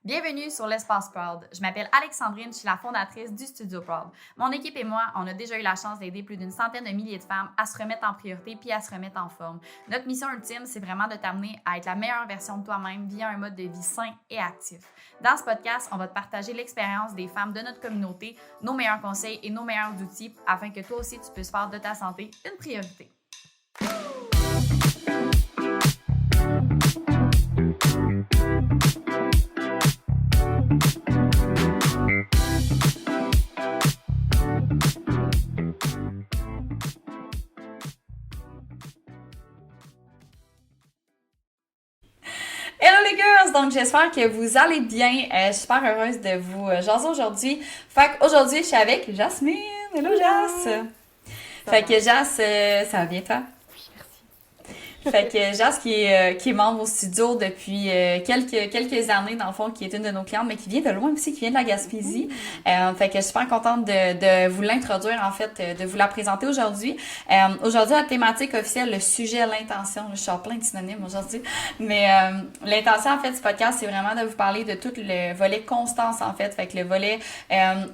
Bienvenue sur l'Espace Proud. Je m'appelle Alexandrine, je suis la fondatrice du Studio Proud. Mon équipe et moi, on a déjà eu la chance d'aider plus d'une centaine de milliers de femmes à se remettre en priorité puis à se remettre en forme. Notre mission ultime, c'est vraiment de t'amener à être la meilleure version de toi-même via un mode de vie sain et actif. Dans ce podcast, on va te partager l'expérience des femmes de notre communauté, nos meilleurs conseils et nos meilleurs outils afin que toi aussi tu puisses faire de ta santé une priorité. Hello les girls! Donc j'espère que vous allez bien. Je suis super heureuse de vous jaser aujourd'hui. Fait qu'aujourd'hui, je suis avec Jasmine. Hello Jas! Fait que Jas, ça va bien toi? Fait que Jas qui est membre au studio depuis quelques années, dans le fond, qui est une de nos clientes, mais qui vient de loin aussi, qui vient de la Gaspésie. Fait que je suis super contente de vous l'introduire, en fait, de vous la présenter aujourd'hui. Aujourd'hui, la thématique officielle, le sujet, l'intention. Je suis en plein de synonymes aujourd'hui. Mais l'intention, en fait, du podcast, c'est vraiment de vous parler de tout le volet constance, en fait. Fait que le volet,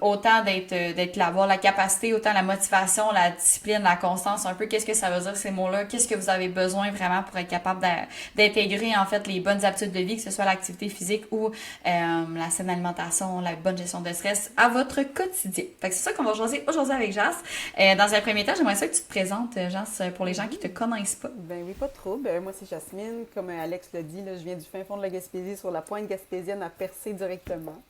autant d'avoir la capacité, autant la motivation, la discipline, la constance, un peu qu'est-ce que ça veut dire ces mots-là, qu'est-ce que vous avez besoin vraiment pour être capable d'intégrer en fait les bonnes habitudes de vie, que ce soit l'activité physique ou la saine alimentation, la bonne gestion de stress à votre quotidien. Fait que c'est ça qu'on va choisir aujourd'hui avec Jas. Dans un premier temps, j'aimerais ça que tu te présentes, Jas, pour les gens qui te connaissent pas. Ben oui, pas de trouble. Moi, c'est Jasmine. Comme Alex l'a dit, là, je viens du fin fond de la Gaspésie, sur la pointe gaspésienne à Percé directement.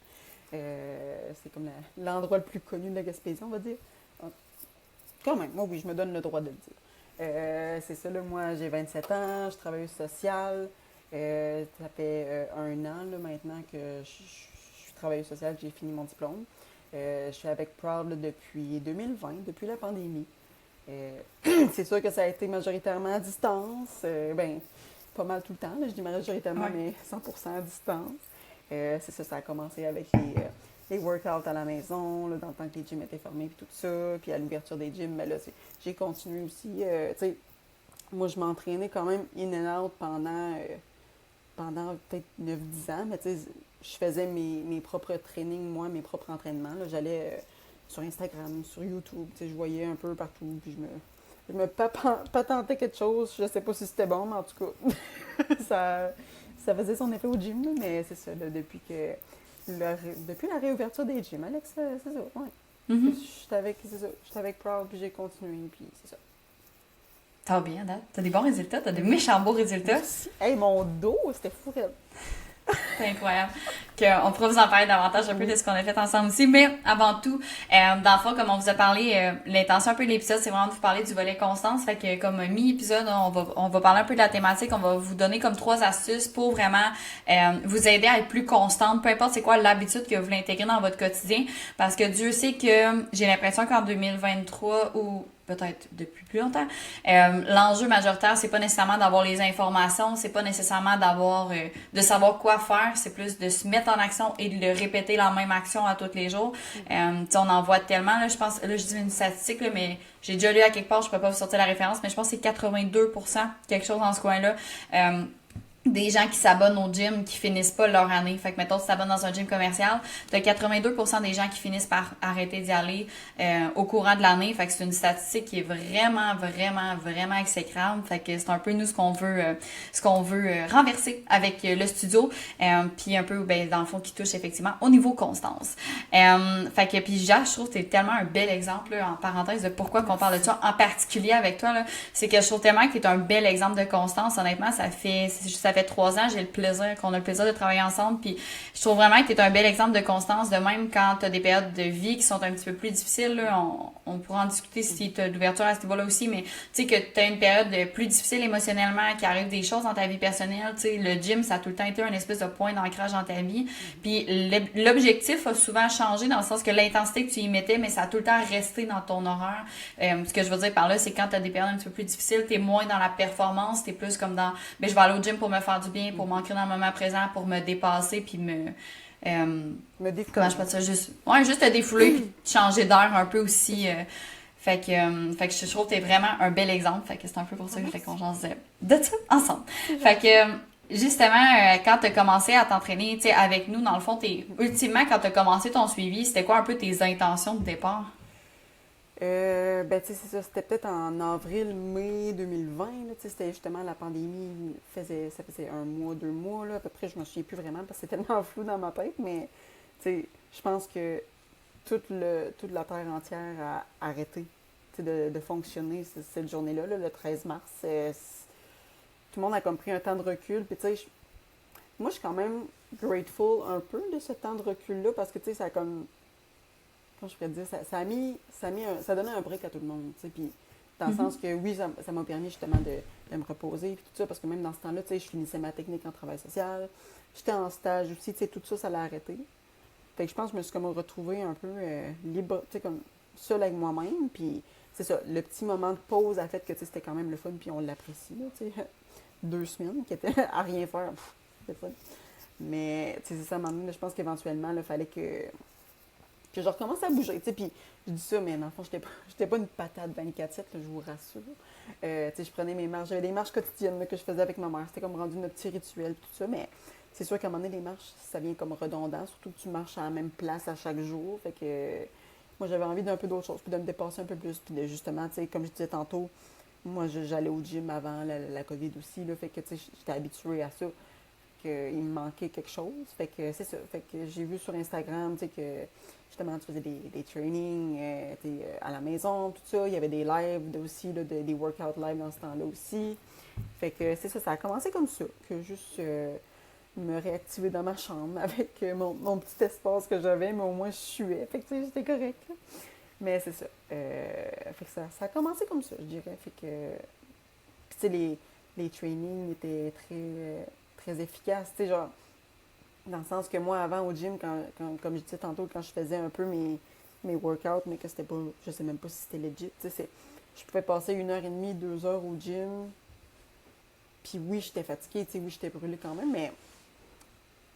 C'est comme l'endroit le plus connu de la Gaspésie, on va dire. Quand même, moi oui, je me donne le droit de le dire. C'est ça, là, moi j'ai 27 ans, je travaille au social. Ça fait un an là, maintenant que je suis travailleuse sociale, j'ai fini mon diplôme. Je suis avec Proud là, depuis 2020, depuis la pandémie. C'est sûr que ça a été majoritairement à distance. Pas mal tout le temps, là, je dis majoritairement, mais 100% à distance. C'est ça, ça a commencé avec les workouts à la maison, là, dans le temps que les gyms étaient fermés, puis tout ça. Puis à l'ouverture des gyms, ben là, j'ai continué aussi. Tu sais, moi, je m'entraînais quand même in and out pendant peut-être 9-10 ans, mais tu sais, je faisais mes propres trainings, moi, mes propres entraînements. Là, j'allais sur Instagram, sur YouTube, tu sais, je voyais un peu partout, puis je me patentais quelque chose. Je sais pas si c'était bon, mais en tout cas, ça faisait son effet au gym, là, mais c'est ça, là, depuis la réouverture des gyms, Alex, c'est ça, ouais. Mm-hmm. J'étais avec Proud, puis j'ai continué, puis c'est ça. Ça va bien, Dad? T'as des bons résultats? T'as des méchants beaux résultats? Hey, mon dos, c'était fou, raide. C'est incroyable. On pourra vous en parler davantage un peu de ce qu'on a fait ensemble aussi. Mais avant tout, dans le fond, comme on vous a parlé, l'intention un peu de l'épisode, c'est vraiment de vous parler du volet constance. Fait que comme mi-épisode, on va parler un peu de la thématique. On va vous donner comme 3 astuces pour vraiment vous aider à être plus constante. Peu importe c'est quoi l'habitude que vous voulez intégrer dans votre quotidien. Parce que Dieu sait que j'ai l'impression qu'en 2023 ou peut-être depuis plus longtemps. L'enjeu majoritaire, c'est pas nécessairement d'avoir les informations, c'est pas nécessairement de savoir quoi faire, c'est plus de se mettre en action et de répéter la même action à tous les jours. On en voit tellement, là, je pense, là je dis une statistique, là, mais j'ai déjà lu à quelque part, je peux pas vous sortir la référence, mais je pense que c'est 82%, quelque chose dans ce coin-là. Des gens qui s'abonnent au gym qui finissent pas leur année. Fait que, mettons, tu t'abonnes dans un gym commercial, t'as 82% des gens qui finissent par arrêter d'y aller au courant de l'année. Fait que c'est une statistique qui est vraiment, vraiment, vraiment exécrable. Fait que c'est un peu nous ce qu'on veut renverser avec le studio. Puis un peu, ben, dans le fond, qui touche effectivement au niveau constance. Fait que, puis Jacques, je trouve que t'es tellement un bel exemple, là, en parenthèse, de pourquoi qu'on parle de ça en particulier avec toi, là. C'est que je trouve tellement que t'es un bel exemple de constance. Honnêtement, ça fait 3 ans, qu'on a le plaisir de travailler ensemble, puis je trouve vraiment que tu es un bel exemple de constance, de même quand tu as des périodes de vie qui sont un petit peu plus difficiles, là, on pourra en discuter si tu as de l'ouverture à ce niveau-là aussi, mais tu sais que tu as une période plus difficile émotionnellement, qu'il arrive des choses dans ta vie personnelle, tu sais, le gym, ça a tout le temps été un espèce de point d'ancrage dans ta vie, puis l'objectif a souvent changé dans le sens que l'intensité que tu y mettais, mais ça a tout le temps resté dans ton horaire. Ce que je veux dire par là, c'est quand tu as des périodes un petit peu plus difficiles, tu es moins dans la performance, tu es plus comme dans, ben je vais aller au gym pour me faire du bien, pour m'ancrer dans le moment présent, pour me dépasser, puis me défouler. Comment je peux dire ça? Juste te défouler, puis changer d'air un peu aussi. Fait que je trouve que t'es vraiment un bel exemple. Fait que c'est un peu pour ça que je voulais qu'on jase de ça ensemble. Fait que Justement, quand tu as commencé à t'entraîner, tu sais, avec nous, dans le fond, ultimement, quand tu as commencé ton suivi, c'était quoi un peu tes intentions de départ? Ben, tu sais, c'est ça. C'était peut-être en avril, mai 2020. Là, tu sais, c'était justement la pandémie. Ça faisait un mois, 2 mois, là, à peu près. Je me souviens plus vraiment parce que c'est tellement flou dans ma tête. Mais, tu sais, je pense que toute la Terre entière a arrêté tu sais, de fonctionner cette journée-là, là, le 13 mars. Tout le monde a comme pris un temps de recul. Puis, tu sais, moi, je suis quand même grateful un peu de ce temps de recul-là parce que, tu sais, ça a comme comment je pourrais te dire, ça donnait un break à tout le monde, tu sais, puis dans le sens Mhm. que oui, ça m'a permis justement de me reposer, puis tout ça, parce que même dans ce temps-là, tu sais, je finissais ma technique en travail social, j'étais en stage aussi, tu sais, tout ça, ça l'a arrêté. Fait que je pense que je me suis comme retrouvée un peu libre, tu sais, comme seule avec moi-même, puis c'est ça, le petit moment de pause a fait que, tu sais, c'était quand même le fun, puis on l'apprécie, là, tu sais, 2 semaines qui étaient à rien faire, c'était fun. Mais, tu sais, c'est ça, à un moment donné, je pense qu'éventuellement, il fallait que je recommence à bouger. Tu sais, puis je dis ça, mais dans le fond, j'étais pas une patate 24/7, là, je vous rassure. Tu sais, je prenais mes marches. J'avais des marches quotidiennes là, que je faisais avec ma mère. C'était comme rendu notre petit rituel, tout ça. Mais c'est sûr qu'à un moment donné, les marches, ça vient comme redondant, surtout que tu marches à la même place à chaque jour. Fait que moi, j'avais envie d'un peu d'autre chose, puis de me dépasser un peu plus. Puis de, justement, tu sais, comme je disais tantôt, moi, j'allais au gym avant la COVID aussi. Là, fait que, tu sais, j'étais habituée à ça qu'il me manquait quelque chose. Fait que c'est ça. Fait que j'ai vu sur Instagram, tu sais, que justement, tu faisais des trainings à la maison, tout ça. Il y avait des lives aussi, là, des workouts live dans ce temps-là aussi. Fait que c'est ça, ça a commencé comme ça, que juste me réactiver dans ma chambre avec mon petit espace que j'avais, mais au moins je suais. Fait que tu sais, j'étais correcte. Là. Mais c'est ça. Fait que ça a commencé comme ça, je dirais. Fait que, puis tu sais, les trainings étaient très efficaces. Tu sais, genre, dans le sens que moi, avant, au gym, comme je disais tantôt, quand je faisais un peu mes workouts, mais que c'était pas, je sais même pas si c'était legit, tu sais, je pouvais passer 1h30, 2 heures au gym, puis oui, j'étais fatiguée, tu sais, oui, j'étais brûlée quand même, mais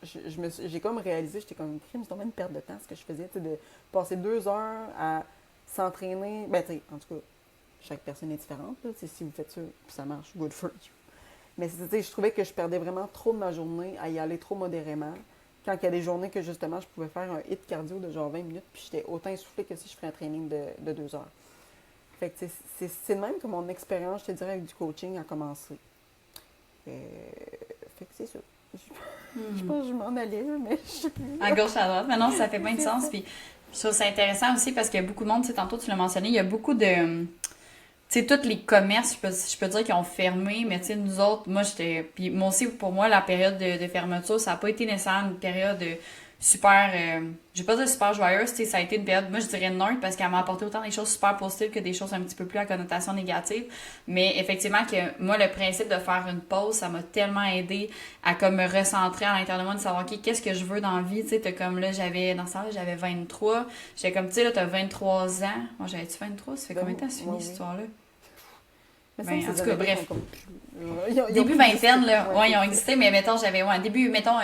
j'ai comme réalisé, j'étais comme, crime, c'est vraiment une perte de temps, ce que je faisais, tu sais, de passer 2 heures à s'entraîner, ben, tu sais, en tout cas, chaque personne est différente, là, tu sais, si vous faites ça, puis ça marche, good for you. Mais je trouvais que je perdais vraiment trop de ma journée à y aller trop modérément. Quand il y a des journées que justement je pouvais faire un hit cardio de genre 20 minutes, puis j'étais autant essoufflée que si je ferais un training de 2 heures. Fait que c'est de même que mon expérience, je te dirais, avec du coaching a commencé. Euh, fait que c'est ça. Je pense que je m'en allais, mais je sais plus. À gauche, à droite. Mais non, ça fait bien de C'est sens. ça. Puis je trouve ça intéressant aussi parce qu'il y a beaucoup de monde, tu sais, tantôt tu l'as mentionné, il y a beaucoup de. Tu sais, tous les commerces, je peux dire qu'ils ont fermé, mais tu sais, nous autres, moi, j'étais. Puis moi aussi, pour moi, la période de fermeture, ça n'a pas été nécessairement une période super. Je vais pas dire super joyeuse, tu sais, ça a été une période, moi, je dirais neutre, parce qu'elle m'a apporté autant des choses super positives que des choses un petit peu plus à connotation négative. Mais effectivement, que moi, le principe de faire une pause, ça m'a tellement aidé à comme me recentrer à l'intérieur de moi, de savoir, OK, qu'est-ce que je veux dans la vie, tu sais, t'as comme là, dans ça, j'avais 23. J'étais comme, tu sais, là, t'as 23 ans. Moi, j'avais-tu 23? Ça fait combien de temps que c'est fini, Ouais, cette oui. histoire-là? Mais ça, Ben, en ces tout cas, années-là sont bref. comme plus. Ils ont Début plus existé. vingtaine, là, Ouais, ouais, ils c'est ont ça. existé, mais mettons, j'avais, ouais, début, mettons,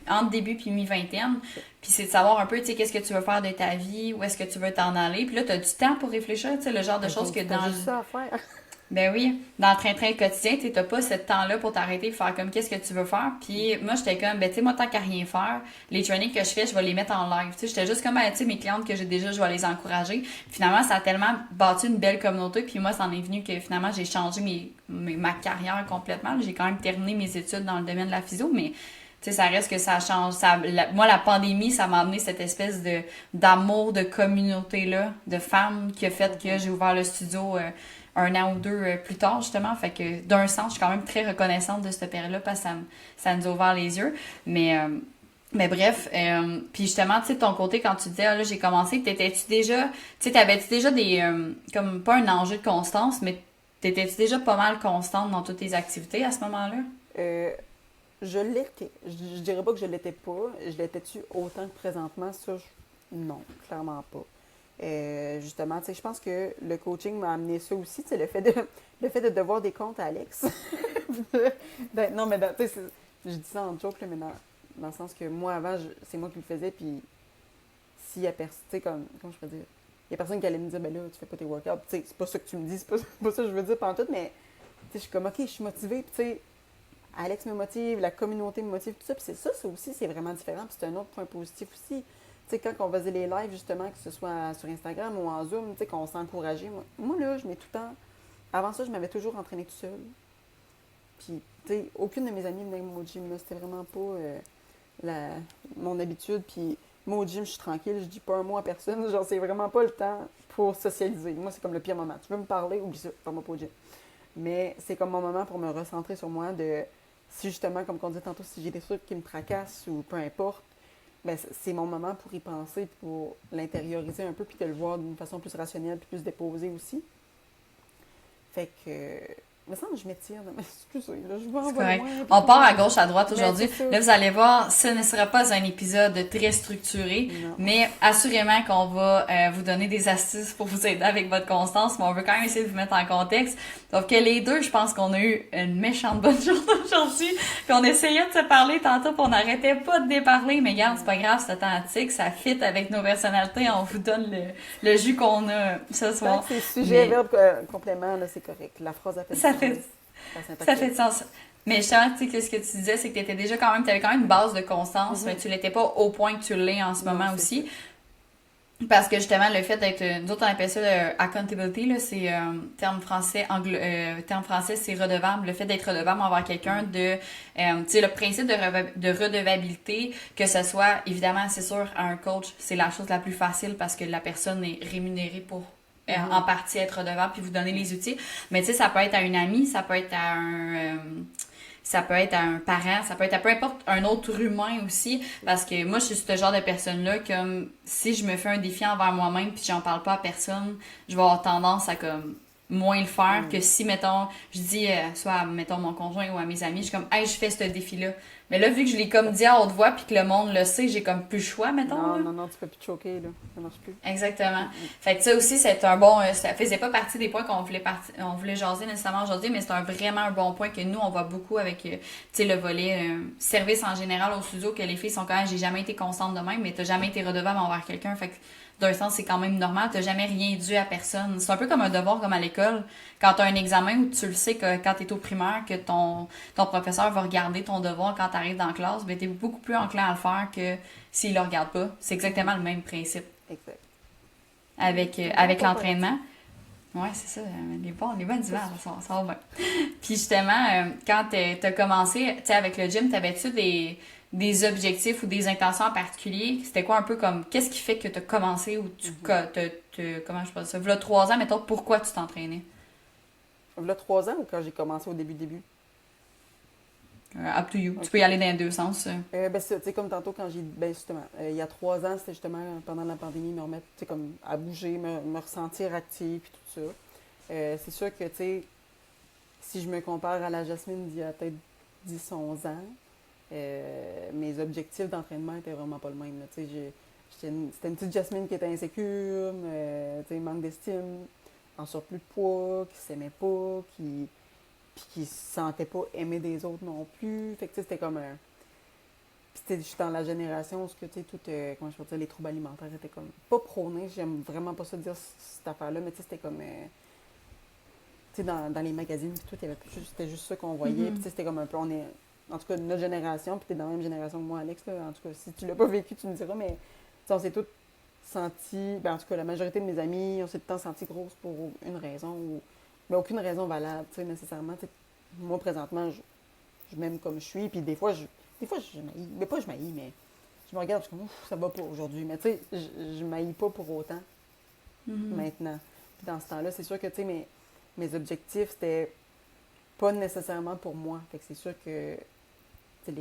entre début puis mi-vingtaine. Puis c'est de savoir un peu, tu sais, qu'est-ce que tu veux faire de ta vie, où est-ce que tu veux t'en aller. Puis là, t'as du temps pour réfléchir, tu sais, le genre de choses que T'as dans juste ça à faire. ben oui, dans le train-train quotidien, tu t'as pas ce temps-là pour t'arrêter et faire comme qu'est-ce que tu veux faire. Puis moi, j'étais comme, ben tu sais, moi, tant qu'à rien faire, les trainings que je fais, je vais les mettre en live. Tu sais, j'étais juste comme, ben, tu sais, mes clientes que j'ai déjà, je vais les encourager. Finalement, ça a tellement bâti une belle communauté. Puis moi, ça en est venu que finalement, j'ai changé ma carrière complètement. J'ai quand même terminé mes études dans le domaine de la physio, mais tu sais, ça reste que ça change. Moi, la pandémie, ça m'a amené cette espèce de d'amour de communauté-là, de femmes qui a fait que j'ai ouvert le studio 1 an ou 2 plus tard, justement. Fait que d'un sens, je suis quand même très reconnaissante de cette période-là parce que ça nous a ouvert les yeux. Mais bref, puis justement, tu sais, de ton côté, quand tu disais, ah, là, j'ai commencé, t'étais-tu déjà, tu sais, t'avais-tu déjà des, comme, pas un enjeu de constance, mais t'étais-tu déjà pas mal constante dans toutes tes activités à ce moment-là? Euh, je l'étais. Je dirais pas que je l'étais pas. Je l'étais-tu autant que présentement? Ça, non, clairement pas. Justement, tu sais, je pense que le coaching m'a amené ça aussi, tu sais, le fait de devoir des comptes à Alex. Non, mais tu sais, je dis ça en joke, là, mais dans le sens que moi, avant, c'est moi qui le faisais, puis s'il y a personne, tu sais, comment je peux dire, il y a personne qui allait me dire, ben là, tu fais pas tes workouts. Tu sais, c'est pas ça que tu me dis, c'est pas ça que je veux dire pendant tout, mais tu sais, je suis comme, ok, je suis motivée, puis tu sais, Alex me motive, la communauté me motive, tout ça. Puis ça aussi, c'est vraiment différent. Puis c'est un autre point positif aussi. Tu sais, quand on faisait les lives, justement, que ce soit sur Instagram ou en Zoom, tu sais, qu'on s'encourageait. Moi, là, je mets tout le temps... Avant ça, je m'avais toujours entraînée tout seul. Puis, tu sais, aucune de mes amies venait au gym, là. C'était vraiment pas mon habitude. Puis, moi, au gym, je suis tranquille. Je dis pas un mot à personne. Genre, c'est vraiment pas le temps pour socialiser. Moi, c'est comme le pire moment. Tu veux me parler? Oublie ça. Parle-moi pas au gym. Mais c'est comme mon moment pour me recentrer sur moi de... Si justement, comme on dit tantôt, si j'ai des trucs qui me tracassent ou peu importe, ben c'est mon moment pour y penser, pour l'intérioriser un peu, puis de le voir d'une façon plus rationnelle, puis plus déposée aussi. Fait que... Il me semble que je m'étire. Excusez, là, je vais en Correct. loin. On part à gauche, à droite aujourd'hui. C'est ça. Là, vous allez voir, ce ne sera pas un épisode très structuré, Non. mais assurément qu'on va vous donner des astuces pour vous aider avec votre constance, mais on veut quand même essayer de vous mettre en contexte. Donc, que les deux, je pense qu'on a eu une méchante bonne journée aujourd'hui, puis on essayait de se parler tantôt, puis on n'arrêtait pas de déparler, mais regarde, c'est pas grave, c'est authentique, ça fit avec nos personnalités, on vous donne le jus qu'on a ce soir. Tant que c'est sujet, verbe, complément, là, c'est correct. La phrase a fait Ça du fait, sens. ça fait du sens. Mais justement, tu sais, ce que tu disais, c'est que t'étais déjà t'avais quand même une base de constance, mais tu l'étais pas au point que tu l'es en ce Non, moment c'est aussi. ça. Parce que justement, le fait d'être, nous autres on appelle ça accountability, là, c'est terme français, c'est redevable. Le fait d'être redevable envers quelqu'un, tu sais, le principe de redevabilité, que ce soit, évidemment, c'est sûr, à un coach, c'est la chose la plus facile parce que la personne est rémunérée pour en partie être redevable puis vous donner les outils. Mais tu sais, ça peut être à une amie, ça peut être à ça peut être à un parent, ça peut être à peu importe un autre humain aussi, parce que moi, je suis ce genre de personne-là, comme si je me fais un défi envers moi-même puis j'en parle pas à personne, je vais avoir tendance à comme moins le faire que si, mettons, je dis, soit à, mettons, mon conjoint ou à mes amis, je suis comme, hey, je fais ce défi-là. Mais là, vu que je l'ai comme dit à haute voix puis que le monde le sait, j'ai comme plus le choix, mettons. Non, Là. non, tu peux plus te choquer, là. Ça marche plus. Exactement. Fait que ça aussi, c'est un bon... ça faisait pas partie des points on voulait jaser nécessairement aujourd'hui, mais c'est vraiment un bon point que nous, on voit beaucoup avec, tu sais, le volet service en général au studio, que les filles sont quand même, j'ai jamais été constante de même, mais t'as jamais été redevable envers quelqu'un. Fait que d'un sens, c'est quand même normal. T'as jamais rien dû à personne. C'est un peu comme un devoir, comme à l'école. Quand t'as un examen où tu le sais que quand t'es au primaire, que ton professeur va regarder ton devoir quand t'arrives dans la classe, ben t'es beaucoup plus enclin à le faire que s'il le regarde pas. C'est exactement le même principe. Exact. Avec l'entraînement. Ouais, c'est ça. Les bonnes images, ça va bien. Puis justement, quand t'as commencé, tu sais, avec le gym, t'avais-tu des objectifs ou des intentions en particulier? C'était quoi un peu comme, qu'est-ce qui fait que t'as commencé ou comment je pense ça? Voilà 3 ans, mettons, pourquoi tu t'entraînais? Il y a 3 ans ou quand j'ai commencé au début? Up to you. Ok. Tu peux y aller dans les deux sens. Ben, tu sais, comme tantôt, quand j'ai. Ben, justement, il y a 3 ans, c'était justement pendant la pandémie, me remettre, tu sais, comme à bouger, me ressentir active, puis tout ça. C'est sûr que, tu sais, si je me compare à la Jasmine d'il y a peut-être 10 11 ans, mes objectifs d'entraînement étaient vraiment pas le même. Là. Tu sais, c'était une petite Jasmine qui était insécure, tu sais, manque d'estime, en surplus de poids, qui s'aimait pas, puis qui se sentait pas aimer des autres non plus. Fait que, tu sais, c'était comme un. Puis, je suis dans la génération où, tu sais, tout, comment je peux dire, les troubles alimentaires étaient comme. Pas prônés, j'aime vraiment pas ça dire cette affaire-là, mais tu sais, c'était comme. Tu sais, dans les magazines, puis tout, c'était juste ça qu'on voyait. Puis, tu sais, c'était comme un peu. On est. En tout cas, notre génération, puis t'es dans la même génération que moi, Alex, là. En tout cas, si tu l'as pas vécu, tu me diras, mais. Tu sais, on s'est tous sentis. Ben, en tout cas, la majorité de mes amis, on s'est tout le temps sentis grosses pour une raison ou. Mais aucune raison valable, tu sais, nécessairement. Tu sais, moi, présentement, je m'aime comme je suis, puis des fois, je m'haïs. Mais pas je m'haïs, mais je me regarde, je suis comme, ouf, ça va pas aujourd'hui. Mais tu sais, je m'haïs pas pour autant maintenant. Puis dans ce temps-là, c'est sûr que, tu sais, mes objectifs, c'était pas nécessairement pour moi. Fait que c'est sûr que, tu sais,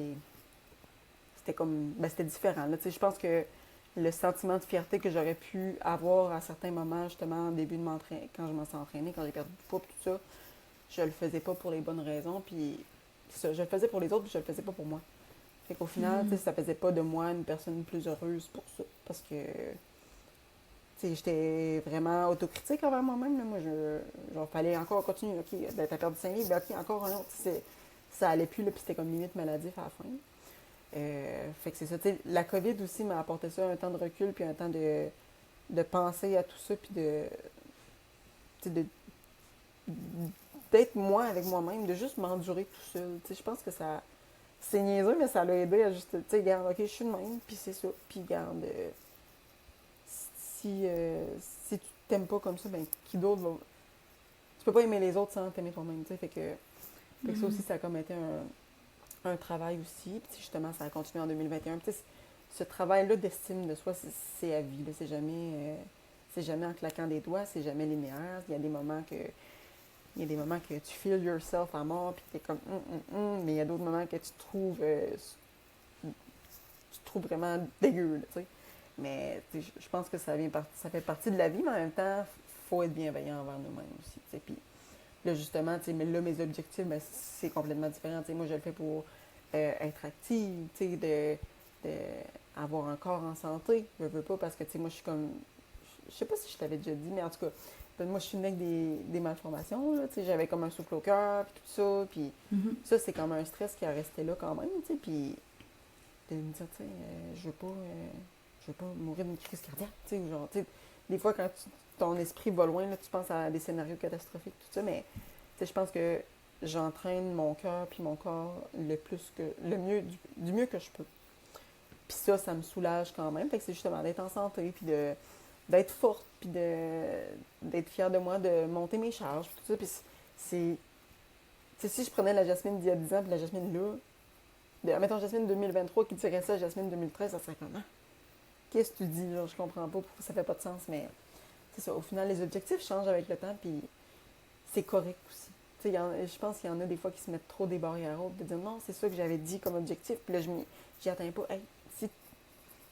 c'était comme, ben, c'était différent. Là, tu sais, je pense que le sentiment de fierté que j'aurais pu avoir à certains moments, justement, au début de m'entraîner, quand je m'en suis entraînée, quand j'ai perdu du poids, tout ça, je le faisais pas pour les bonnes raisons. Puis ça, je le faisais pour les autres, puis je le faisais pas pour moi. Fait qu'au final, tu sais, ça faisait pas de moi une personne plus heureuse pour ça. Parce que, tu sais, j'étais vraiment autocritique envers moi-même. Là. Moi, genre, fallait encore continuer. OK, ben, t'as perdu 5 livres, ben, OK, encore un autre. Ça allait plus, là, puis c'était comme limite maladif à la fin. Fait que c'est ça. Tu sais, la COVID aussi m'a apporté ça, un temps de recul, puis un temps de penser à tout ça, puis de d'être moi avec moi-même, de juste m'endurer tout seul. Tu sais, je pense que ça... C'est niaiseux, mais ça l'a aidé à juste... Tu sais, regarde, OK, je suis de même, puis c'est ça. Puis regarde, si tu t'aimes pas comme ça, ben qui d'autre va... Tu peux pas aimer les autres sans t'aimer toi-même, tu sais. Fait que ça aussi, ça a comme été un travail aussi. Puis justement, ça a continué en 2021. Puis, ce travail-là d'estime de soi, c'est à vie. Là. C'est jamais en claquant des doigts, c'est jamais linéaire. Il y a des moments que tu feel yourself à mort, puis t'es comme mais il y a d'autres moments que tu trouves vraiment dégueu, là, tu sais. Mais je pense que ça fait partie de la vie, mais en même temps, faut être bienveillant envers nous-mêmes aussi, tu sais. Puis là, justement, tu sais, mais là, mes objectifs, ben, c'est complètement différent. Tu sais, moi, je le fais pour être active, tu sais, de avoir un corps en santé. Je veux pas parce que, tu sais, moi, je suis comme... Je sais pas si je t'avais déjà dit, mais en tout cas, moi, je suis née avec des malformations, là, tu sais, j'avais comme un souffle au cœur, puis tout ça, puis ça, c'est comme un stress qui a resté là quand même, tu sais, puis de me dire, tu sais, je veux pas mourir d'une crise cardiaque, tu sais, ou genre, tu sais, des fois, quand ton esprit va loin, là, tu penses à des scénarios catastrophiques, tout ça, mais, tu sais, je pense que j'entraîne mon cœur puis mon corps le mieux, du mieux que je peux. Puis ça me soulage quand même, fait que c'est justement d'être en santé, puis d'être forte, puis d'être fière de moi, de monter mes charges, puis tout ça, puis c'est... Tu sais, si je prenais la Jasmine d'il y a 10 ans, puis la Jasmine là, mettons Jasmine 2023 qui dirait ça à Jasmine 2013, ça serait comment? Qu'est-ce que tu dis? Genre, je comprends pas, ça fait pas de sens, mais c'est ça. Au final, les objectifs changent avec le temps, puis c'est correct aussi. Tu sais, je pense qu'il y en a des fois qui se mettent trop des barrières hautes, de dire non, c'est ça que j'avais dit comme objectif, puis là, j'y atteins pas. Hey,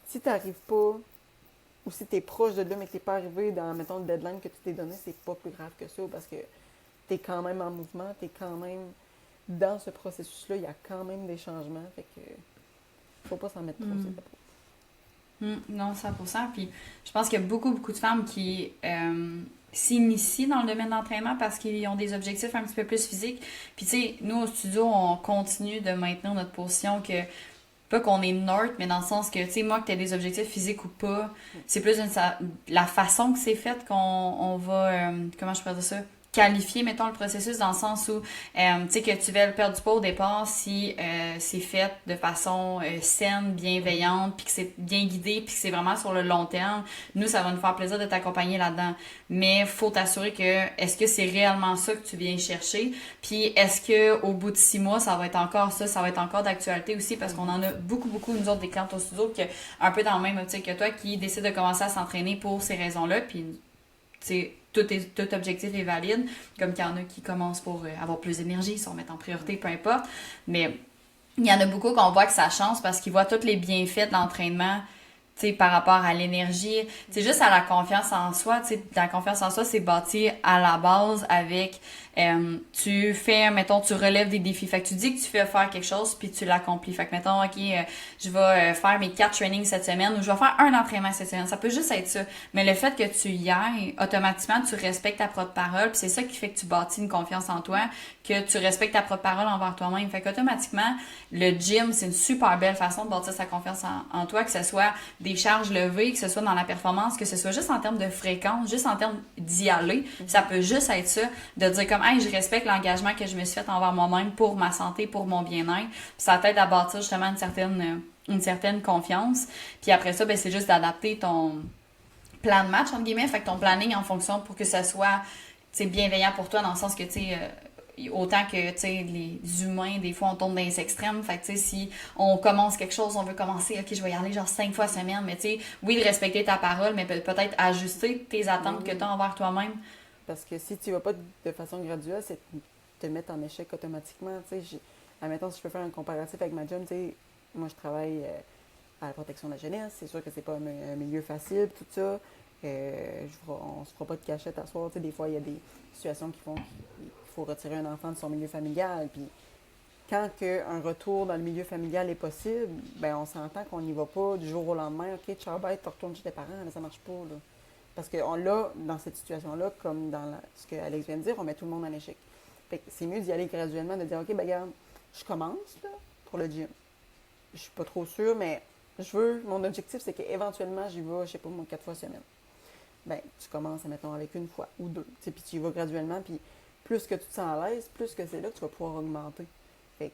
si t'arrives pas, ou si t'es proche de là, mais que t'es pas arrivé dans, mettons, le deadline que tu t'es donné, c'est pas plus grave que ça, parce que t'es quand même en mouvement, t'es quand même dans ce processus-là, il y a quand même des changements, fait que faut pas s'en mettre trop, c'est pas trop. Non, 100%. Puis je pense qu'il y a beaucoup, beaucoup de femmes qui s'initient dans le domaine d'entraînement parce qu'ils ont des objectifs un petit peu plus physiques. Puis tu sais, nous au studio, on continue de maintenir notre position que, pas qu'on est neutre, mais dans le sens que, tu sais, moi, que tu aies des objectifs physiques ou pas, c'est plus la façon que c'est fait qu'on va, comment je pourrais dire ça, qualifier, mettons, le processus dans le sens où, tu sais, que tu veux perdre du poids au départ si c'est fait de façon saine, bienveillante, puis que c'est bien guidé, puis que c'est vraiment sur le long terme. Nous, ça va nous faire plaisir de t'accompagner là-dedans. Mais faut t'assurer que, est-ce que c'est réellement ça que tu viens chercher? Puis est-ce que au bout de 6 mois, ça va être encore ça va être encore d'actualité aussi, parce qu'on en a beaucoup, beaucoup, nous autres, des clientes au studio, qui un peu dans le même optique que toi, qui décident de commencer à s'entraîner pour ces raisons-là, puis tu sais, tout objectif est valide, comme qu'il y en a qui commencent pour avoir plus d'énergie, se remettre en priorité, peu importe. Mais il y en a beaucoup qu'on voit que ça change parce qu'ils voient tous les bienfaits de l'entraînement, tu sais, par rapport à l'énergie. C'est juste à la confiance en soi, tu sais, la confiance en soi, c'est bâti à la base avec, tu fais, mettons, tu relèves des défis. Fait que tu dis que tu fais faire quelque chose, puis tu l'accomplis. Fait que, mettons, OK, je vais faire mes 4 trainings cette semaine, ou je vais faire un entraînement cette semaine. Ça peut juste être ça. Mais le fait que tu y ailles, automatiquement, tu respectes ta propre parole, puis c'est ça qui fait que tu bâtis une confiance en toi, que tu respectes ta propre parole envers toi-même. Fait qu'automatiquement, le gym, c'est une super belle façon de bâtir sa confiance en toi, que ce soit des charges levées, que ce soit dans la performance, que ce soit juste en termes de fréquence, juste en termes d'y aller. Ça peut juste être ça, de dire comme, hey, je respecte l'engagement que je me suis fait envers moi-même pour ma santé, pour mon bien-être. Puis ça t'aide à bâtir justement une certaine confiance. Puis après ça, ben, c'est juste d'adapter ton plan de match, entre guillemets, fait que ton planning en fonction pour que ça soit, tu sais, bienveillant pour toi, dans le sens que, tu sais, autant que, tu sais, les humains, des fois, on tombe dans les extrêmes. Fait que, tu sais, si on commence quelque chose, on veut commencer, OK, je vais y aller genre 5 fois semaine, mais tu sais, oui, de respecter ta parole, mais peut-être ajuster tes attentes que tu as envers toi-même. Parce que si tu vas pas de façon graduelle, c'est te mettre en échec automatiquement, tu sais. Admettons, si je peux faire un comparatif avec ma job, tu sais, moi, je travaille à la protection de la jeunesse. C'est sûr que c'est pas un milieu facile, tout ça. On se fera pas de cachette à soir. Tu sais, des fois, il y a des situations qui font qu'il faut retirer un enfant de son milieu familial. Puis quand un retour dans le milieu familial est possible, ben on s'entend qu'on n'y va pas du jour au lendemain. OK, ciao, bye, tu retournes chez tes parents. Là, ça marche pas, là. Parce qu'on l'a, dans cette situation-là, comme dans ce que Alex vient de dire, on met tout le monde en échec. Fait que c'est mieux d'y aller graduellement, de dire, OK, ben regarde, je commence là, pour le gym. Je suis pas trop sûre, mais mon objectif, c'est qu'éventuellement, j'y vais, je sais pas, moi, 4 fois semaine. Ben, tu commences, mettons, avec une fois ou deux. Puis tu y vas graduellement, puis plus que tu te sens à l'aise, plus que c'est là que tu vas pouvoir augmenter. Fait que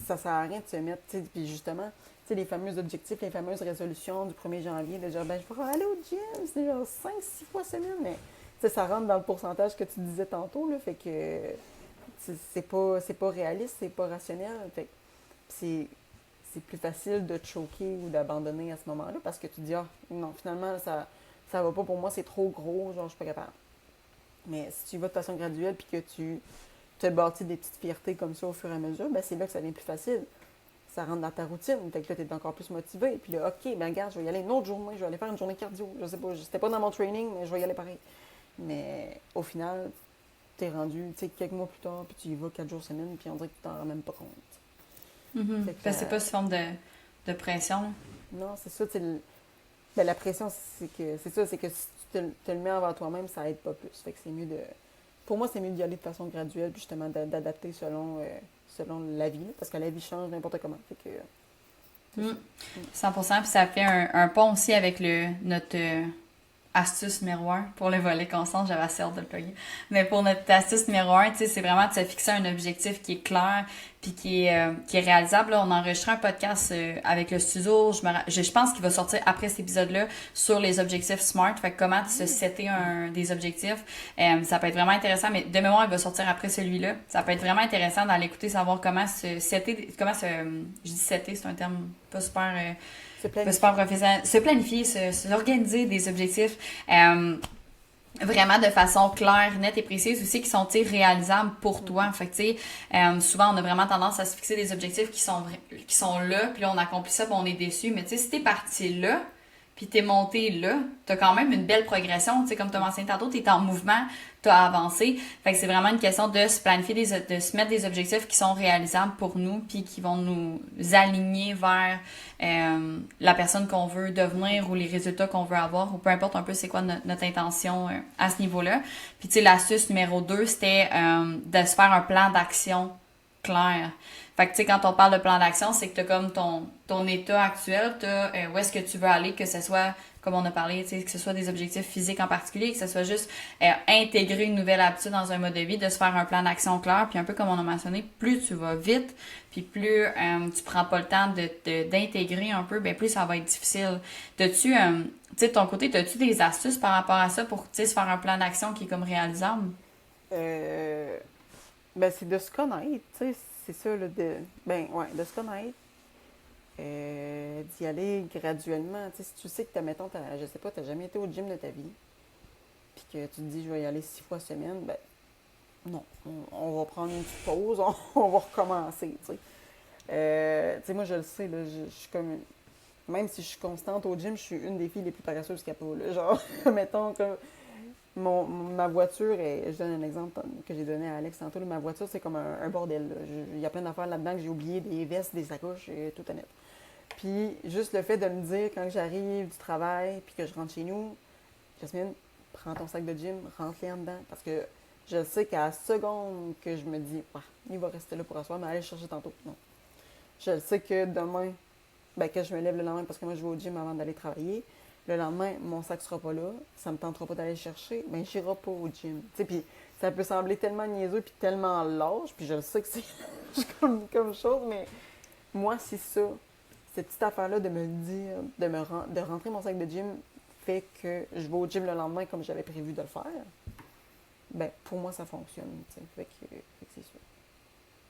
ça sert à rien de se mettre, tu sais, puis justement, tu sais, les fameux objectifs, les fameuses résolutions du 1er janvier, de dire, ben, je vais aller au gym, c'est genre 5-6 fois semaine, mais tu sais, ça rentre dans le pourcentage que tu disais tantôt, là, fait que c'est pas réaliste, c'est pas rationnel, fait que c'est plus facile de te choquer ou d'abandonner à ce moment-là parce que tu te dis, ah, non, finalement, ça va pas pour moi, c'est trop gros, genre, je suis pas capable. Mais si tu vas de façon graduelle puis que tu te bâtis des petites fiertés comme ça au fur et à mesure, ben c'est là que ça devient plus facile. Ça rentre dans ta routine, fait que là, tu es encore plus motivé. Puis là, OK, ben regarde, je vais y aller une autre journée, je vais aller faire une journée cardio. Je sais pas, c'était pas dans mon training, mais je vais y aller pareil. Mais au final, t'es rendu, tu sais, quelques mois plus tard, puis tu y vas 4 jours semaine, puis on dirait que tu t'en rends même pas compte. Fait que c'est pas sous forme de pression, là. Non, c'est ça, tu sais, ben, la pression, c'est que si tu te le mets envers toi-même, ça aide pas plus. Fait que c'est mieux de. Pour moi, c'est mieux d'y aller de façon graduelle, puis justement d'adapter selon la vie, là, parce que la vie change n'importe comment. Fait que. Mm. 100%, puis ça fait un pont aussi avec notre astuce numéro 1 pour le volet constant, j'avais assez hâte de le plugger. Mais pour notre astuce numéro 1, tu sais, c'est vraiment de se fixer un objectif qui est clair puis qui est réalisable. Là, on a enregistré un podcast avec le studio, je pense qu'il va sortir après cet épisode-là sur les objectifs SMART, fait que comment se setter des objectifs. Ça peut être vraiment intéressant, mais de mémoire, il va sortir après celui-là. Ça peut être vraiment intéressant d'aller écouter, savoir comment se setter, je dis setter, c'est un terme pas super... pas super professionnel. Se planifier, s'organiser des objectifs vraiment de façon claire, nette et précise aussi qui sont réalisables pour toi. Fait que tu sais, souvent on a vraiment tendance à se fixer des objectifs qui sont là, puis là on accomplit ça, puis on est déçu. Mais tu sais, si t'es parti là, puis t'es monté là, t'as quand même une belle progression. Tu sais, comme t'as mentionné tantôt, t'es en mouvement, t'as avancé. Fait que c'est vraiment une question de se planifier, de se mettre des objectifs qui sont réalisables pour nous, puis qui vont nous aligner vers la personne qu'on veut devenir ou les résultats qu'on veut avoir, ou peu importe un peu c'est quoi notre intention à ce niveau-là. Puis tu sais, l'astuce numéro 2, c'était de se faire un plan d'action clair. Fait que, tu sais, quand on parle de plan d'action, c'est que t'as comme ton état actuel, t'as où est-ce que tu veux aller, que ce soit, comme on a parlé, tu sais, que ce soit des objectifs physiques en particulier, que ce soit juste intégrer une nouvelle habitude dans un mode de vie, de se faire un plan d'action clair, puis un peu comme on a mentionné, plus tu vas vite, puis plus tu prends pas le temps d'intégrer un peu, ben plus ça va être difficile. T'as-tu, tu sais, de ton côté, t'as-tu des astuces par rapport à ça pour, tu sais, se faire un plan d'action qui est comme réalisable? Ben, c'est de se connaître, tu sais, c'est ça, là, de se connaître, d'y aller graduellement, tu sais, si tu sais que, mettons, je sais pas, t'as jamais été au gym de ta vie, puis que tu te dis, je vais y aller 6 fois semaine, ben, non, on va prendre une petite pause, on va recommencer, tu sais. Tu sais, moi, je le sais, là, je suis comme, même si je suis constante au gym, je suis une des filles les plus paresseuses qu'il y a pas, là, genre, mettons, comme, ma voiture, je donne un exemple que j'ai donné à Alex tantôt, là, ma voiture, c'est comme un bordel. Il y a plein d'affaires là-dedans que j'ai oublié, des vestes, des sacoches, et tout net. Puis, juste le fait de me dire, quand j'arrive du travail, puis que je rentre chez nous, Jasmine, prends ton sac de gym, rentre-les en dedans, parce que je sais qu'à la seconde que je me dis, ah, il va rester là pour asseoir, mais aller le chercher tantôt. Non. Je sais que demain, ben, que je me lève le lendemain, parce que moi, je vais au gym avant d'aller travailler, le lendemain, mon sac sera pas là, ça me tentera pas d'aller le chercher, ben j'irai pas au gym. Tu sais, puis ça peut sembler tellement niaiseux puis tellement lâche, puis je le sais que c'est comme chose, mais moi, c'est ça. Cette petite affaire-là de me dire, de rentrer mon sac de gym fait que je vais au gym le lendemain comme j'avais prévu de le faire, ben pour moi, ça fonctionne, tu sais. Fait que c'est ça.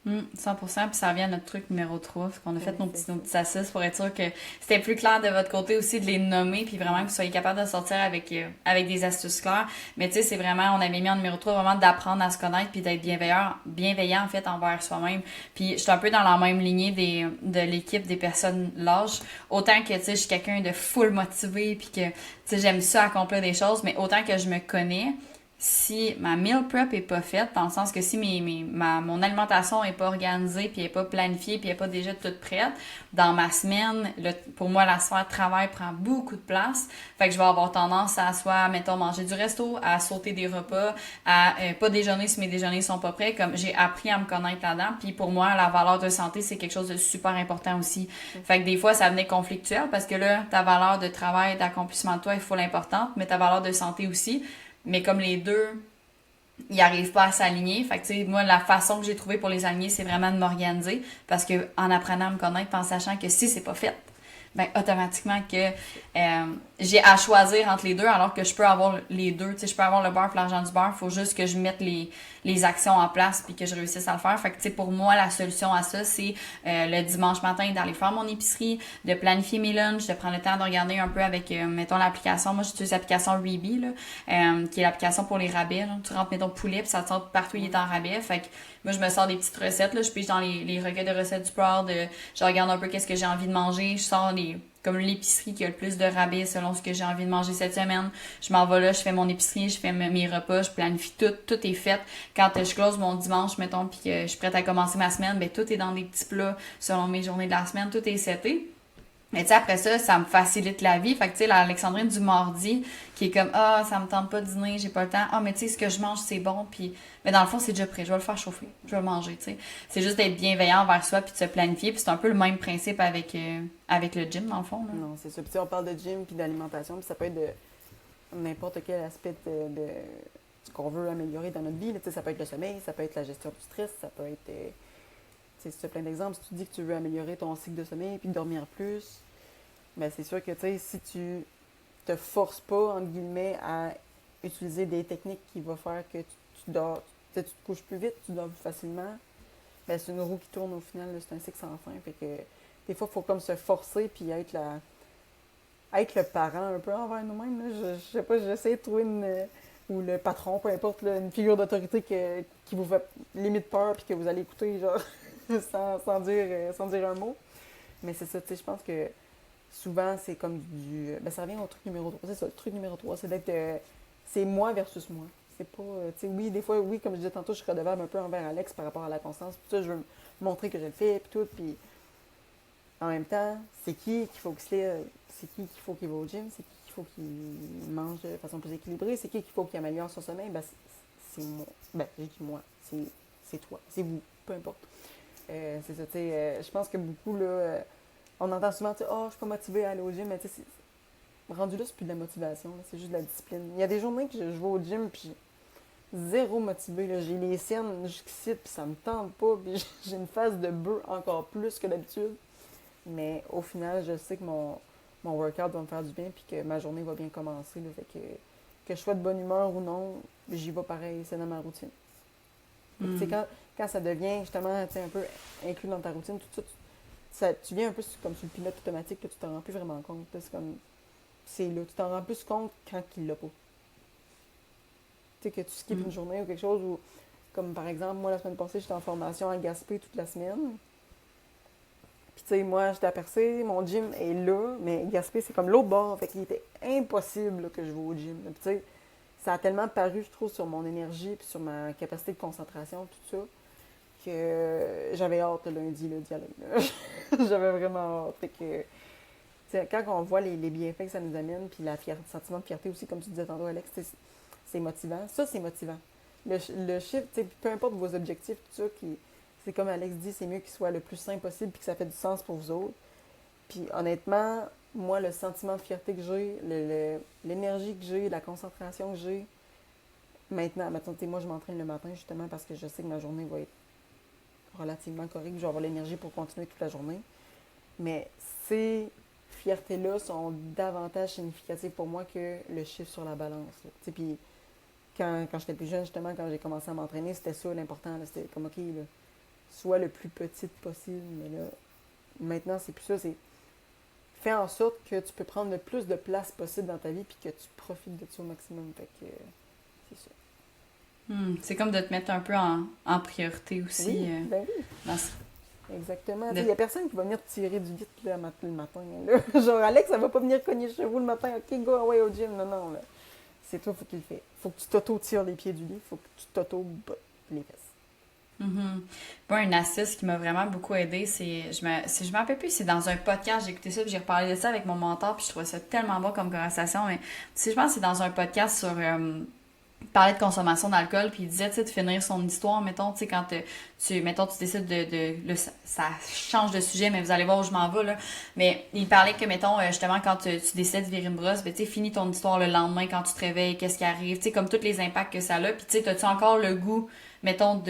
100%, puis ça revient à notre truc numéro 3, parce qu'on a fait Oui, nos petites assises pour être sûr que c'était plus clair de votre côté aussi de les nommer, puis vraiment que vous soyez capable de sortir avec des astuces claires. Mais tu sais, c'est vraiment, on avait mis en numéro 3 vraiment d'apprendre à se connaître, puis d'être bienveillant en fait envers soi-même. Puis je suis un peu dans la même lignée de l'équipe des personnes lâches. Autant que tu sais, je suis quelqu'un de full motivé, puis que tu sais, j'aime ça accomplir des choses, mais autant que je me connais, si ma meal prep est pas faite, dans le sens que si mon alimentation est pas organisée, puis est pas planifiée, puis est pas déjà toute prête, dans ma semaine, pour moi, la sphère de travail prend beaucoup de place. Fait que je vais avoir tendance à soit, mettons, manger du resto, à sauter des repas, à pas déjeuner si mes déjeuners sont pas prêts. Comme j'ai appris à me connaître là-dedans. Puis pour moi, la valeur de santé, c'est quelque chose de super important aussi. Fait que des fois, ça venait conflictuel parce que là, ta valeur de travail, d'accomplissement de toi, il faut l'importante, mais ta valeur de santé aussi. Mais comme les deux ils n'arrivent pas à s'aligner. Fait que, tu sais, moi, la façon que j'ai trouvée pour les aligner, c'est vraiment de m'organiser. Parce que en apprenant à me connaître, en sachant que si c'est pas fait, ben automatiquement que j'ai à choisir entre les deux, alors que je peux avoir les deux. Tu sais, je peux avoir le beurre et l'argent du beurre. Il faut juste que je mette les actions en place puis que je réussisse à le faire. Fait que, tu sais, pour moi, la solution à ça, c'est le dimanche matin d'aller faire mon épicerie, de planifier mes lunchs, de prendre le temps de regarder un peu avec, mettons, l'application. Moi, j'utilise l'application Reebee, là, qui est l'application pour les rabais. Là. Tu rentres, mettons, poulet, puis ça te sort partout, il est en rabais. Fait que moi, je me sors des petites recettes. Là. Je pige dans les recueils de recettes du Proud. Je regarde un peu qu'est-ce que j'ai envie de manger. Je sors comme l'épicerie qui a le plus de rabais selon ce que j'ai envie de manger cette semaine. Je m'en vais là, je fais mon épicerie, je fais mes repas, je planifie tout est fait. Quand je close mon dimanche, mettons, puis que je suis prête à commencer ma semaine, ben tout est dans des petits plats selon mes journées de la semaine, tout est seté. Mais tu sais, après ça me facilite la vie. Fait que tu sais, l'Alexandrine du mardi, qui est comme, ça me tente pas de dîner, j'ai pas le temps. Mais tu sais, ce que je mange, c'est bon. Puis, mais dans le fond, c'est déjà prêt. Je vais le faire chauffer. Je vais le manger, tu sais. C'est juste d'être bienveillant envers soi puis de se planifier. Puis c'est un peu le même principe avec le gym, dans le fond, là. Non, c'est ça. Puis on parle de gym puis d'alimentation, puis ça peut être de n'importe quel aspect de ce qu'on veut améliorer dans notre vie. Là. Ça peut être le sommeil, ça peut être la gestion du stress, ça peut être... si tu as plein d'exemples, si tu dis que tu veux améliorer ton cycle de sommeil puis dormir plus, ben c'est sûr que si tu te forces pas, entre guillemets, à utiliser des techniques qui vont faire que tu dors, tu te couches plus vite, tu dors plus facilement, ben c'est une roue qui tourne au final, là, c'est un cycle sans fin. Fait que des fois, il faut comme se forcer puis être le parent un peu envers nous-mêmes. Là. Je sais pas, j'essaie de trouver ou le patron, peu importe, là, une figure d'autorité qui vous fait limite peur puis que vous allez écouter genre sans dire un mot. Mais c'est ça, tu sais, je pense que souvent, c'est comme ça revient au truc numéro 3. C'est ça, le truc numéro 3, c'est d'être... c'est moi versus moi. C'est pas... tu sais, oui, des fois, oui, comme je disais tantôt, je suis redevable un peu envers Alex par rapport à la constance. Puis ça, je veux montrer que je le fais, puis tout. Puis en même temps, c'est qui qu'il faut qu'il faut qu'il va au gym, c'est qui qu'il faut qu'il mange de façon plus équilibrée, c'est qui qu'il faut qu'il améliore son sommeil, ben c'est moi. Ben, j'ai dit moi, c'est toi, c'est vous, peu importe. C'est ça, tu sais, je pense que beaucoup, là, on entend souvent, tu sais, je suis pas motivée à aller au gym, mais tu sais, rendu là, c'est plus de la motivation, là, c'est juste de la discipline. Il y a des journées que je vais au gym, puis zéro motivée, là, j'ai les cernes jusqu'ici, puis ça me tente pas, puis j'ai une face de bœuf encore plus que d'habitude. Mais au final, je sais que mon workout va me faire du bien puis que ma journée va bien commencer. Là, fait que je sois de bonne humeur ou non, j'y vais pareil, c'est dans ma routine. Mm. Quand ça devient justement un peu inclus dans ta routine, tout ça, tu viens un peu comme sur le pilote automatique, là, tu t'en rends plus vraiment compte. Là, c'est là, tu t'en rends plus compte quand il l'a pas. Tu sais, que tu skippes une journée ou quelque chose, ou comme par exemple, moi la semaine passée, j'étais en formation à Gaspé toute la semaine. Puis, tu sais, moi, j'étais à Percé, mon gym est là, mais Gaspé, c'est comme l'autre bord. Fait qu'il était impossible là, que je vais au gym. Puis, tu sais, ça a tellement paru, je trouve, sur mon énergie puis sur ma capacité de concentration, tout ça, que j'avais hâte le lundi là, d'y aller. J'avais vraiment hâte. Fait que, tu sais, quand on voit les bienfaits que ça nous amène, puis le sentiment de fierté aussi, comme tu disais tantôt, Alex, c'est motivant. Ça, c'est motivant. Le chiffre, tu sais, peu importe vos objectifs, tout ça, c'est comme Alex dit, c'est mieux qu'il soit le plus simple possible puis que ça fait du sens pour vous autres. Puis honnêtement, moi, le sentiment de fierté que j'ai, l'énergie que j'ai, la concentration que j'ai, maintenant, moi, je m'entraîne le matin justement parce que je sais que ma journée va être relativement correcte. Je vais avoir l'énergie pour continuer toute la journée. Mais ces fiertés-là sont davantage significatives pour moi que le chiffre sur la balance. Puis quand j'étais plus jeune, justement, quand j'ai commencé à m'entraîner, c'était ça l'important. Là, c'était comme, OK, là, soit le plus petite possible. Mais là, maintenant, c'est plus ça. C'est fais en sorte que tu peux prendre le plus de place possible dans ta vie puis que tu profites de ça au maximum. Fait que c'est ça. C'est comme de te mettre un peu en priorité aussi. Oui, ben oui. Dans ce... Exactement. Il n'y a personne qui va venir te tirer du lit là, le matin. Là. Genre, Alex, ça va pas venir cogner chez vous le matin. OK, go away au gym. Non, non. Là. C'est toi, il faut qu'il le fasse. Faut que tu t'auto-tires les pieds du lit. Faut que tu t'auto-bottes les fesses. Bon, une astuce qui m'a vraiment beaucoup aidée, je me rappelle plus, c'est dans un podcast, j'ai écouté ça, puis j'ai reparlé de ça avec mon mentor, puis je trouvais ça tellement bon comme conversation, mais tu sais, je pense que c'est dans un podcast sur il parlait de consommation d'alcool, puis il disait, tu sais, de finir son histoire, mettons, tu sais, quand mettons, tu décides là, ça change de sujet, mais vous allez voir où je m'en vais, là. Mais il parlait que, mettons, justement, quand tu décides de virer une brosse, ben, tu sais, finis ton histoire le lendemain quand tu te réveilles, qu'est-ce qui arrive, tu sais, comme tous les impacts que ça a, puis tu sais, t'as-tu encore le goût, mettons,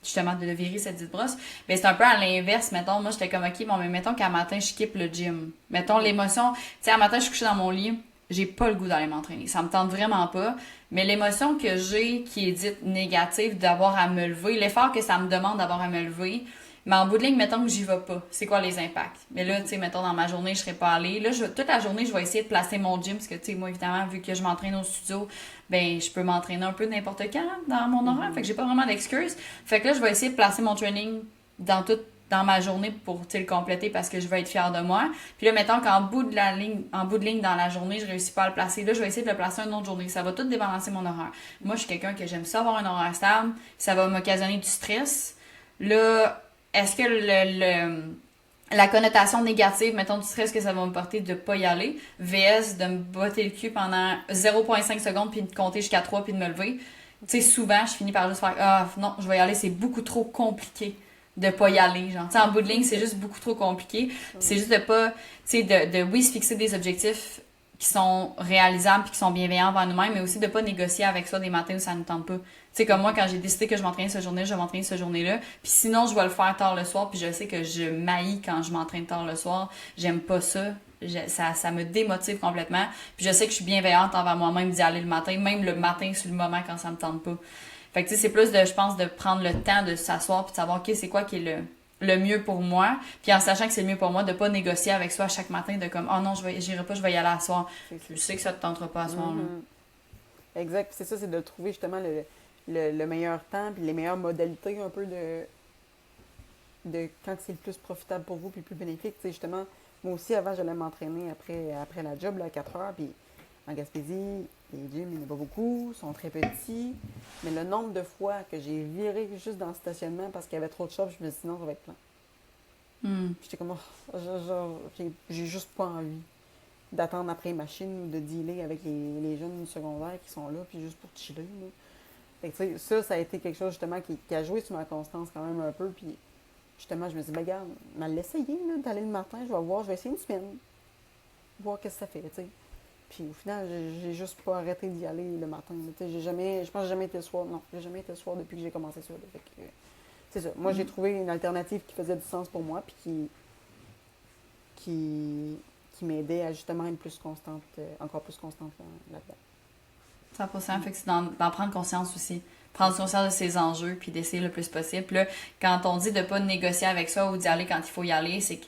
justement, de virer cette dite brosse? Ben, c'est un peu à l'inverse, mettons, moi, j'étais comme, ok, bon, mais mettons qu'à matin, je skippe le gym. Mettons, l'émotion, tu sais, à matin, je suis couchée dans mon lit, j'ai pas le goût d'aller m'entraîner. Ça me tente vraiment pas. Mais l'émotion que j'ai, qui est dite négative, d'avoir à me lever, l'effort que ça me demande d'avoir à me lever, mais en bout de ligne, mettons que j'y vais pas. C'est quoi les impacts? Mais là, tu sais, mettons, dans ma journée, je serais pas allée. Là, toute la journée, je vais essayer de placer mon gym, parce que, tu sais, moi, évidemment, vu que je m'entraîne au studio, ben, je peux m'entraîner un peu n'importe quand dans mon horaire. Fait que j'ai pas vraiment d'excuses. Fait que là, je vais essayer de placer mon training dans ma journée pour le compléter parce que je veux être fière de moi. Puis là, mettons qu'en bout de ligne dans la journée, je réussis pas à le placer. Là, je vais essayer de le placer une autre journée. Ça va tout débalancer mon horaire. Moi, je suis quelqu'un que j'aime ça avoir un horaire stable. Ça va m'occasionner du stress. Là, est-ce que la connotation négative, mettons, du stress que ça va me porter de pas y aller, vs de me botter le cul pendant 0,5 secondes puis de compter jusqu'à 3 puis de me lever. Tu sais, souvent, je finis par juste faire ah non, je vais y aller, c'est beaucoup trop compliqué de pas y aller, genre. Tu sais, en bout de ligne, c'est juste beaucoup trop compliqué. Puis c'est juste de pas, tu sais, oui, se fixer des objectifs qui sont réalisables puis qui sont bienveillants envers nous-mêmes, mais aussi de pas négocier avec ça des matins où ça nous tente pas. Tu sais, comme moi, quand j'ai décidé que je m'entraînais cette journée, je vais m'entraîner cette journée-là. Puis sinon, je vais le faire tard le soir, puis je sais que je maillis quand je m'entraîne tard le soir. J'aime pas ça. Ça me démotive complètement. Puis je sais que je suis bienveillante envers moi-même d'y aller le matin, même le matin sur le moment quand ça me tente pas. Fait que tu sais, c'est plus je pense, de prendre le temps de s'asseoir puis de savoir, OK, c'est quoi qui est le mieux pour moi. Puis en sachant que c'est le mieux pour moi, de pas négocier avec soi chaque matin, de comme, oh non, j'irai pas, je vais y aller à soir. Je sais que ça te tentera pas à soir. Exact. C'est ça, c'est de trouver justement le meilleur temps puis les meilleures modalités un peu de quand c'est le plus profitable pour vous puis le plus bénéfique. Tu sais, justement, moi aussi, avant, j'allais m'entraîner après la job, là, à 4 heures. Puis en Gaspésie, les gyms, il n'y en a pas beaucoup, sont très petits. Mais le nombre de fois que j'ai viré juste dans le stationnement parce qu'il y avait trop de shops, je me suis dit non, ça va être plein. J'étais comme, j'ai juste pas envie d'attendre après machine ou de dealer avec les jeunes secondaires qui sont là, puis juste pour chiller. Là. Fait que, ça a été quelque chose justement qui a joué sur ma constance quand même un peu. Puis justement, je me suis dit, ben, regarde, mal l'essayer d'aller le matin, je vais voir, je vais essayer une semaine, voir qu'est-ce que ça fait. T'sais. Puis au final, j'ai juste pas arrêté d'y aller le matin. Je pense que j'ai jamais été le soir. Non, j'ai jamais été le soir depuis que j'ai commencé ça. Là. Fait que, c'est ça. Moi, j'ai trouvé une alternative qui faisait du sens pour moi, puis qui m'aidait à justement être plus constante, encore plus constante là-dedans. 100%, fait que c'est d'en prendre conscience aussi. Prendre conscience de ses enjeux, puis d'essayer le plus possible. Puis là, quand on dit de pas négocier avec ça ou d'y aller quand il faut y aller, c'est que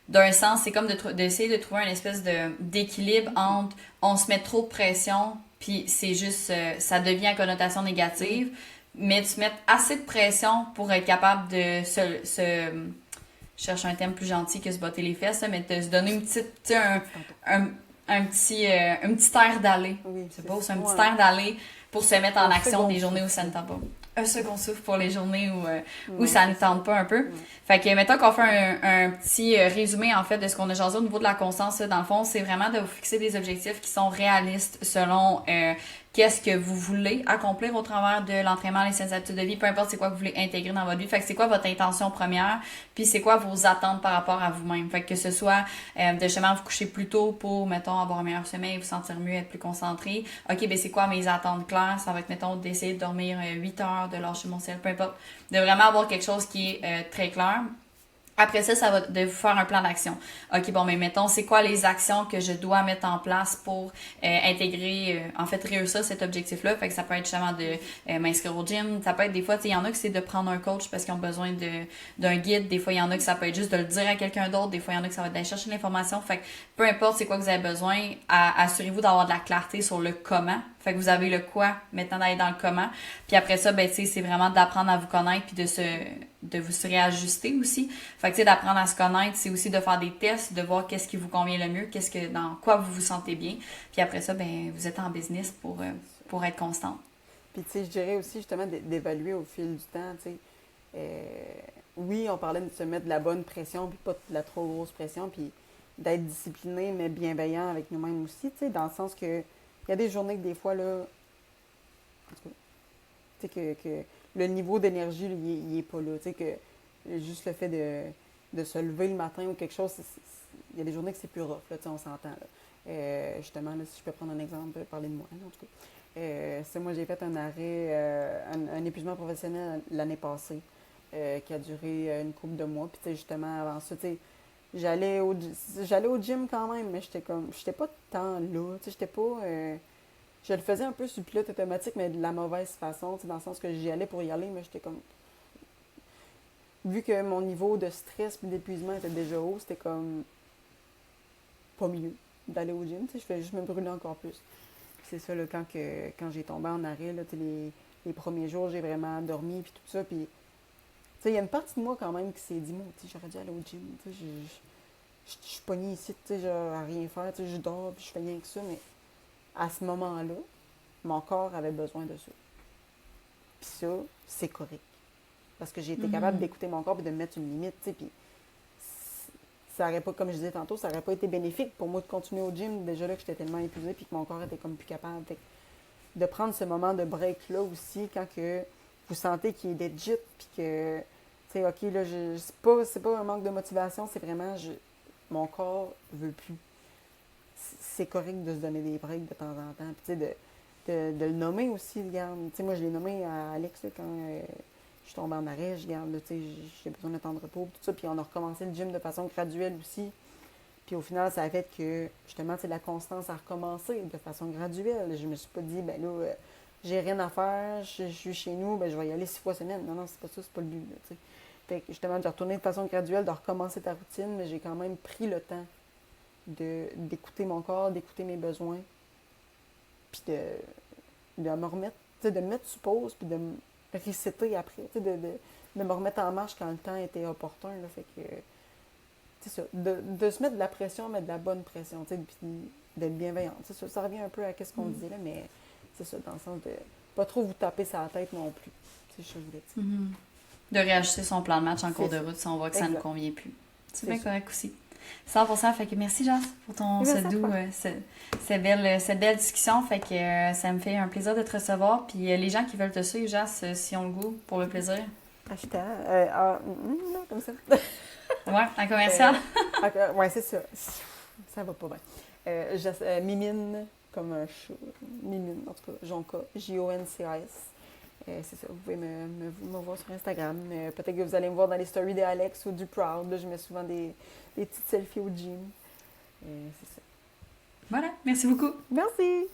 d'un sens, c'est comme d'essayer de trouver une espèce d'équilibre entre on se met trop de pression, puis c'est juste, ça devient à connotation négative, mais tu mets assez de pression pour être capable de je cherche un thème plus gentil que se botter les fesses, mais de se donner une petite, tu sais, un petit air d'aller. Oui, c'est pas, c'est un petit air d'aller pour se mettre en action des journées où ça ne tente pas. Un second souffle pour les journées où ça ne tente pas un peu. Fait que, mettons qu'on fait un petit résumé, en fait, de ce qu'on a jasé au niveau de la constance. Dans le fond, c'est vraiment de vous fixer des objectifs qui sont réalistes selon qu'est-ce que vous voulez accomplir au travers de l'entraînement, les saines habitudes de vie, peu importe c'est quoi que vous voulez intégrer dans votre vie. Fait que c'est quoi votre intention première, puis c'est quoi vos attentes par rapport à vous-même. Fait que ce soit de justement vous coucher plus tôt pour, mettons, avoir un meilleur sommeil, vous sentir mieux, être plus concentré. OK, ben c'est quoi mes attentes claires? Ça va être, mettons, d'essayer de dormir 8 heures, de lâcher mon ciel, peu importe. De vraiment avoir quelque chose qui est très clair. Après ça, ça va de vous faire un plan d'action. OK, bon, mais mettons, c'est quoi les actions que je dois mettre en place pour intégrer, en fait, réussir cet objectif-là. Fait que ça peut être justement de m'inscrire au gym. Ça peut être des fois, tu sais, il y en a que c'est de prendre un coach parce qu'ils ont besoin d'un guide. Des fois, il y en a que ça peut être juste de le dire à quelqu'un d'autre. Des fois, il y en a que ça va être d'aller chercher l'information. Fait que peu importe c'est quoi que vous avez besoin, assurez-vous d'avoir de la clarté sur le comment. Fait que vous avez le quoi, maintenant d'aller dans le comment. Puis après ça, ben, tu sais, c'est vraiment d'apprendre à vous connaître puis de vous se réajuster aussi. Fait que, tu sais, d'apprendre à se connaître, c'est aussi de faire des tests, de voir qu'est-ce qui vous convient le mieux, dans quoi vous vous sentez bien. Puis après ça, ben, vous êtes en business pour être constante. Puis, tu sais, je dirais aussi justement d'évaluer au fil du temps, tu sais. Oui, on parlait de se mettre de la bonne pression, puis pas de la trop grosse pression, puis d'être discipliné, mais bienveillant avec nous-mêmes aussi, tu sais, dans le sens que il y a des journées que des fois, là, tout cas, tu sais, que le niveau d'énergie, là, il est pas là. Tu sais, que juste le fait de se lever le matin ou quelque chose, il y a des journées que c'est plus rough, là, tu sais, on s'entend, là. Justement, là, si je peux prendre un exemple, parler de moi, là, en tout cas. Moi, j'ai fait un arrêt, un épuisement professionnel l'année passée, qui a duré une couple de mois. Puis, tu sais, justement, avant ça, tu sais, j'allais au gym quand même, mais j'étais pas tant là, tu sais, j'étais pas, je le faisais un peu sur le pilote automatique, mais de la mauvaise façon, tu sais, dans le sens que j'y allais pour y aller, mais j'étais comme, vu que mon niveau de stress et d'épuisement était déjà haut, c'était comme pas mieux d'aller au gym, tu sais, je fais juste me brûler encore plus. C'est ça, là, quand j'ai tombé en arrêt, là, les premiers jours, j'ai vraiment dormi, puis tout ça, puis, tu sais, il y a une partie de moi, quand même, qui s'est dit, moi, tu sais, j'aurais dû aller au gym, tu sais, je suis pognée ici, tu sais, genre, à rien faire, tu sais, je dors, puis je fais rien que ça, mais à ce moment-là, mon corps avait besoin de ça. Puis ça, c'est correct. Parce que j'ai été capable d'écouter mon corps et de me mettre une limite, tu sais, puis ça aurait pas, comme je disais tantôt, ça aurait pas été bénéfique pour moi de continuer au gym, déjà là que j'étais tellement épuisée puis que mon corps était comme plus capable. Fait que de prendre ce moment de break-là aussi, quand que vous sentez qu'il est legit, puis que, tu sais, OK, là, c'est pas un manque de motivation, c'est vraiment, mon corps veut plus. C'est correct de se donner des breaks de temps en temps, puis tu sais, de le nommer aussi, regarde. Tu sais, moi, je l'ai nommé à Alex, là, quand je suis tombée en arrêt, je regarde, là, tu sais, j'ai besoin de temps de repos, tout ça, puis on a recommencé le gym de façon graduelle aussi. Puis au final, ça a fait que, justement, la constance a recommencé de façon graduelle. Je me suis pas dit, ben là, j'ai rien à faire, je suis chez nous, ben je vais y aller 6 fois semaine. Non, non, c'est pas ça, c'est pas le but, là, tu sais. Fait que, justement, de retourner de façon graduelle, de recommencer ta routine, mais j'ai quand même pris le temps d'écouter mon corps, d'écouter mes besoins, puis de me remettre, tu sais, de me mettre sur pause, puis de me resetter après, tu sais, de me remettre en marche quand le temps était opportun, là, fait que, c'est ça, de se mettre de la pression, mais de la bonne pression, tu sais, puis d'être bienveillante, c'est ça, ça revient un peu à ce qu'on disait, là, mais c'est ça, dans le sens de pas trop vous taper sur la tête non plus, c'est ce que je voulais dire. De réajuster son plan de match en cours de C'est ça. route si on voit que ça ne Exact. convient plus. C'est C'est bien ça. correct aussi. 100%. Fait que merci, Jas, pour ce Merci à doux, toi. cette belle discussion. Fait que ça me fait un plaisir de te recevoir. Puis les gens qui veulent te suivre, Jas, s'ils ont le goût, pour le plaisir. Hashtag, non, comme ça. Ouais, un commercial. Ouais, c'est ça. Ça va pas bien. Mimine, comme un chat. Mimine, en tout cas, Jonca, Joncas. C'est ça, vous pouvez me voir sur Instagram. Peut-être que vous allez me voir dans les stories d'Alex ou du Proud. Là, je mets souvent des petites selfies au gym. C'est ça. Voilà, merci beaucoup. Merci!